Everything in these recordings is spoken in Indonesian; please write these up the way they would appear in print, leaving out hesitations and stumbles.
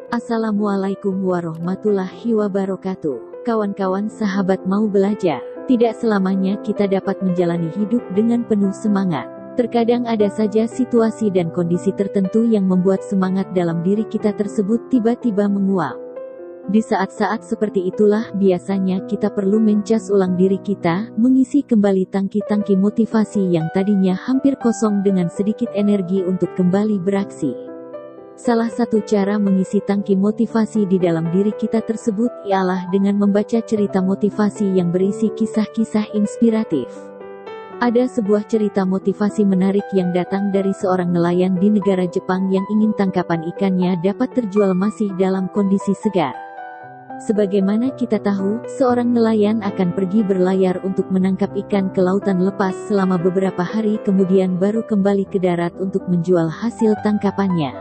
Assalamualaikum warahmatullahi wabarakatuh. Kawan-kawan sahabat mau belajar, tidak selamanya kita dapat menjalani hidup dengan penuh semangat. Terkadang ada saja situasi dan kondisi tertentu yang membuat semangat dalam diri kita tersebut tiba-tiba menguap. Di saat-saat seperti itulah biasanya kita perlu mencas ulang diri kita, mengisi kembali tangki-tangki motivasi yang tadinya hampir kosong dengan sedikit energi untuk kembali beraksi. Salah satu cara mengisi tangki motivasi di dalam diri kita tersebut ialah dengan membaca cerita motivasi yang berisi kisah-kisah inspiratif. Ada sebuah cerita motivasi menarik yang datang dari seorang nelayan di negara Jepang yang ingin tangkapan ikannya dapat terjual masih dalam kondisi segar. Sebagaimana kita tahu, seorang nelayan akan pergi berlayar untuk menangkap ikan ke lautan lepas selama beberapa hari kemudian baru kembali ke darat untuk menjual hasil tangkapannya.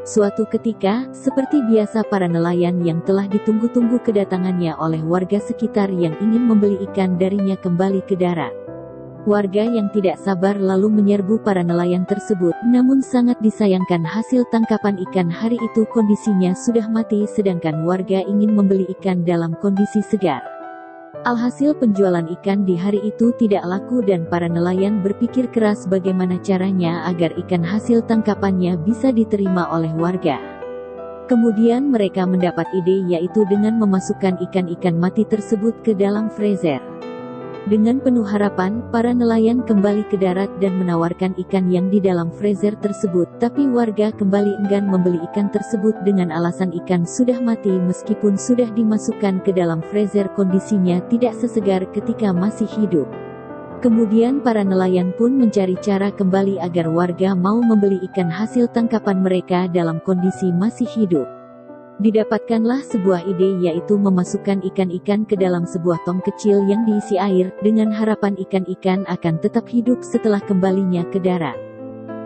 Suatu ketika, seperti biasa para nelayan yang telah ditunggu-tunggu kedatangannya oleh warga sekitar yang ingin membeli ikan darinya kembali ke darat. Warga yang tidak sabar lalu menyerbu para nelayan tersebut, namun sangat disayangkan hasil tangkapan ikan hari itu kondisinya sudah mati sedangkan warga ingin membeli ikan dalam kondisi segar. Alhasil penjualan ikan di hari itu tidak laku dan para nelayan berpikir keras bagaimana caranya agar ikan hasil tangkapannya bisa diterima oleh warga. Kemudian mereka mendapat ide yaitu dengan memasukkan ikan-ikan mati tersebut ke dalam freezer. Dengan penuh harapan, para nelayan kembali ke darat dan menawarkan ikan yang di dalam freezer tersebut, tapi warga kembali enggan membeli ikan tersebut dengan alasan ikan sudah mati meskipun sudah dimasukkan ke dalam freezer kondisinya tidak sesegar ketika masih hidup. Kemudian para nelayan pun mencari cara kembali agar warga mau membeli ikan hasil tangkapan mereka dalam kondisi masih hidup. Didapatkanlah sebuah ide yaitu memasukkan ikan-ikan ke dalam sebuah tong kecil yang diisi air, dengan harapan ikan-ikan akan tetap hidup setelah kembalinya ke darat.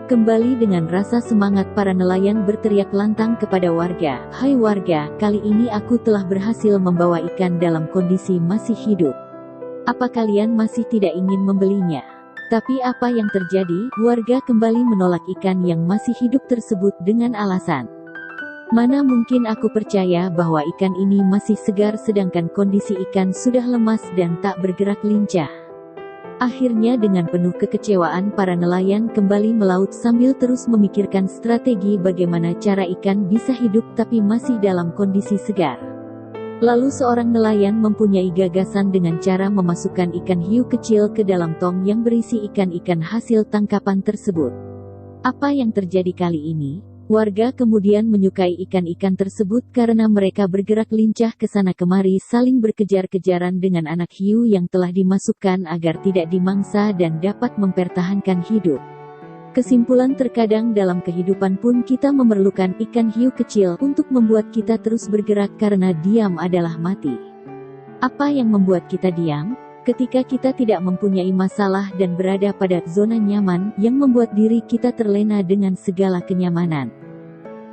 Kembali dengan rasa semangat para nelayan berteriak lantang kepada warga, "Hai warga, kali ini aku telah berhasil membawa ikan dalam kondisi masih hidup. Apa kalian masih tidak ingin membelinya?" Tapi apa yang terjadi? Warga kembali menolak ikan yang masih hidup tersebut dengan alasan, "Mana mungkin aku percaya bahwa ikan ini masih segar sedangkan kondisi ikan sudah lemas dan tak bergerak lincah." Akhirnya dengan penuh kekecewaan para nelayan kembali melaut sambil terus memikirkan strategi bagaimana cara ikan bisa hidup tapi masih dalam kondisi segar. Lalu seorang nelayan mempunyai gagasan dengan cara memasukkan ikan hiu kecil ke dalam tong yang berisi ikan-ikan hasil tangkapan tersebut. Apa yang terjadi kali ini? Warga kemudian menyukai ikan-ikan tersebut karena mereka bergerak lincah ke sana kemari saling berkejar-kejaran dengan anak hiu yang telah dimasukkan agar tidak dimangsa dan dapat mempertahankan hidup. Kesimpulan, terkadang dalam kehidupan pun kita memerlukan ikan hiu kecil untuk membuat kita terus bergerak karena diam adalah mati. Apa yang membuat kita diam? Ketika kita tidak mempunyai masalah dan berada pada zona nyaman, yang membuat diri kita terlena dengan segala kenyamanan.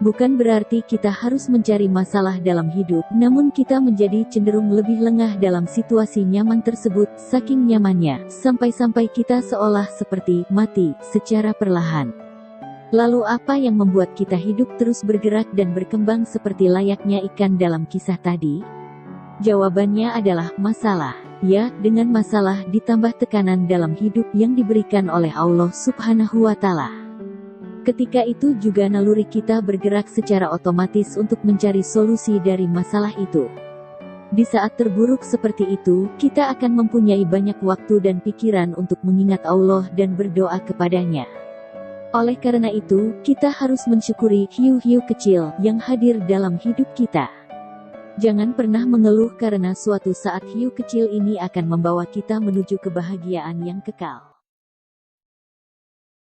Bukan berarti kita harus mencari masalah dalam hidup, namun kita menjadi cenderung lebih lengah dalam situasi nyaman tersebut, saking nyamannya, sampai-sampai kita seolah seperti mati secara perlahan. Lalu apa yang membuat kita hidup terus bergerak dan berkembang seperti layaknya ikan dalam kisah tadi? Jawabannya adalah masalah. Ya, dengan masalah ditambah tekanan dalam hidup yang diberikan oleh Allah Subhanahu wa Ta'ala. Ketika itu juga naluri kita bergerak secara otomatis untuk mencari solusi dari masalah itu. Di saat terburuk seperti itu, kita akan mempunyai banyak waktu dan pikiran untuk mengingat Allah dan berdoa kepadanya. Oleh karena itu, kita harus mensyukuri hiu-hiu kecil yang hadir dalam hidup kita. Jangan pernah mengeluh karena suatu saat hiu kecil ini akan membawa kita menuju kebahagiaan yang kekal.